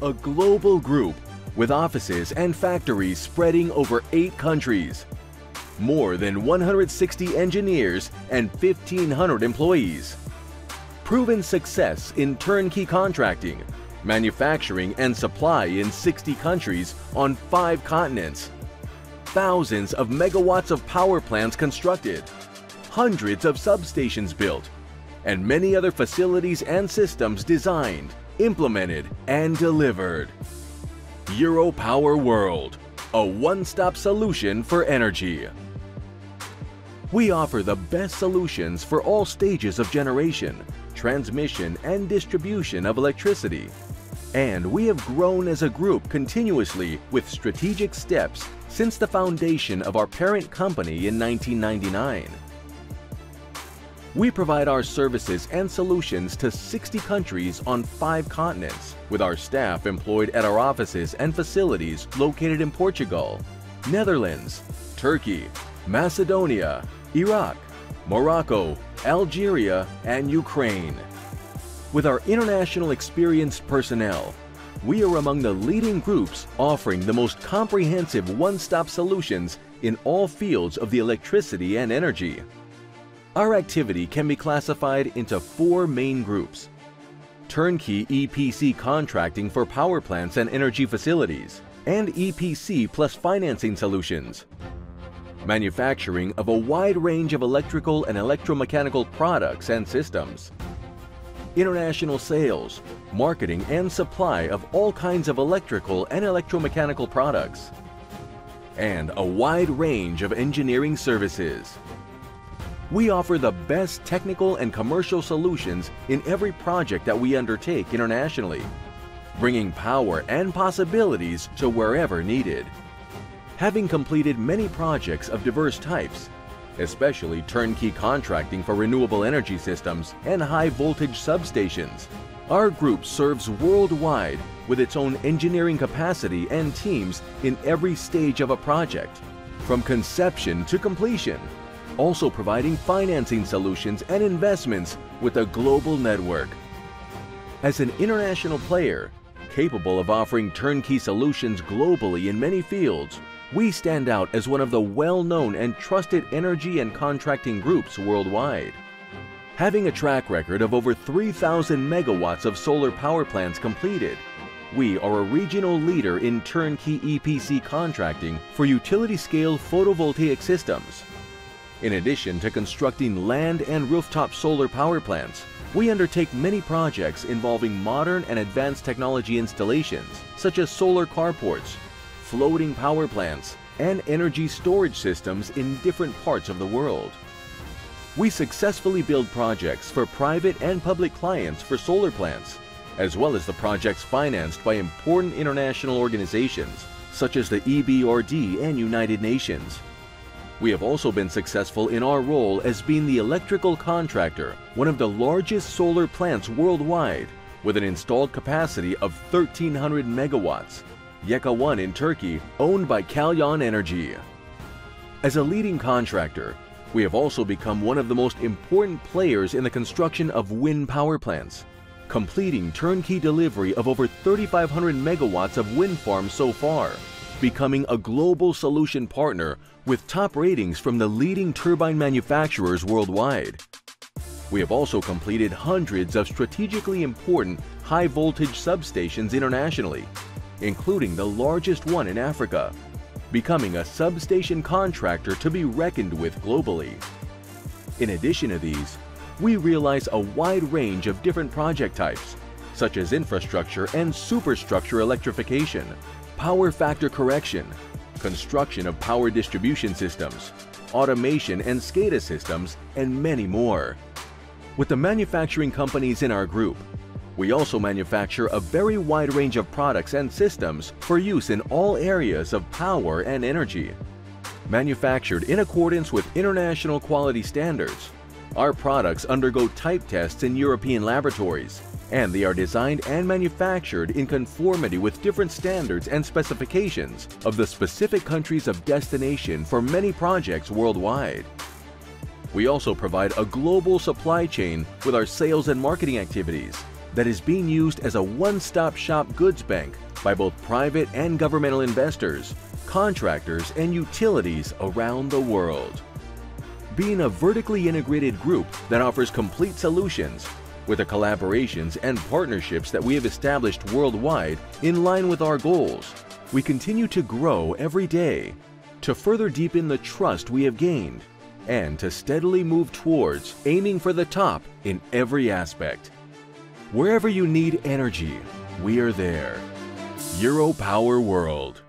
a global group with offices and factories spreading over 8 countries, more than 160 engineers and 1,500 employees. Proven success in turnkey contracting, manufacturing and supply in 60 countries on 5 continents. Thousands of megawatts of power plants constructed, hundreds of substations built, and many other facilities and systems designed, implemented, and delivered. Europower World, a one-stop solution for energy. We offer the best solutions for all stages of generation, transmission, and distribution of electricity. And we have grown as a group continuously with strategic steps since the foundation of our parent company in 1999. We provide our services and solutions to 60 countries on 5 continents, with our staff employed at our offices and facilities located in Portugal, Netherlands, Turkey, Macedonia, Iraq, Morocco, Algeria, and Ukraine. With our international experienced personnel, we are among the leading groups offering the most comprehensive one-stop solutions in all fields of the electricity and energy. Our activity can be classified into 4 main groups: turnkey EPC contracting for power plants and energy facilities, and EPC plus financing solutions; manufacturing of a wide range of electrical and electromechanical products and systems; international sales, marketing and supply of all kinds of electrical and electromechanical products; and a wide range of engineering services. We offer the best technical and commercial solutions in every project that we undertake internationally, bringing power and possibilities to wherever needed. Having completed many projects of diverse types, especially turnkey contracting for renewable energy systems and high-voltage substations, our group serves worldwide with its own engineering capacity and teams in every stage of a project, from conception to completion, also providing financing solutions and investments with a global network. As an international player, capable of offering turnkey solutions globally in many fields, we stand out as one of the well-known and trusted energy and contracting groups worldwide. Having a track record of over 3,000 megawatts of solar power plants completed, we are a regional leader in turnkey EPC contracting for utility-scale photovoltaic systems. In addition to constructing land and rooftop solar power plants, we undertake many projects involving modern and advanced technology installations, such as solar carports, floating power plants, and energy storage systems in different parts of the world. We successfully build projects for private and public clients for solar plants, as well as the projects financed by important international organizations, such as the EBRD and United Nations. We have also been successful in our role as being the electrical contractor, one of the largest solar plants worldwide, with an installed capacity of 1,300 megawatts, Yeka 1 in Turkey, owned by Kalyan Energy. As a leading contractor, we have also become one of the most important players in the construction of wind power plants, completing turnkey delivery of over 3,500 megawatts of wind farms so far, becoming a global solution partner with top ratings from the leading turbine manufacturers worldwide. We have also completed hundreds of strategically important high-voltage substations internationally, including the largest one in Africa, becoming a substation contractor to be reckoned with globally. In addition to these, we realize a wide range of different project types, such as infrastructure and superstructure electrification, power factor correction, construction of power distribution systems, automation and SCADA systems, and many more. With the manufacturing companies in our group, we also manufacture a very wide range of products and systems for use in all areas of power and energy. Manufactured in accordance with international quality standards, our products undergo type tests in European laboratories, and they are designed and manufactured in conformity with different standards and specifications of the specific countries of destination for many projects worldwide. We also provide a global supply chain with our sales and marketing activities, that is being used as a one-stop shop goods bank by both private and governmental investors, contractors, and utilities around the world. Being a vertically integrated group that offers complete solutions, with the collaborations and partnerships that we have established worldwide in line with our goals, we continue to grow every day, to further deepen the trust we have gained, and to steadily move towards aiming for the top in every aspect. Wherever you need energy, we are there. Europower World.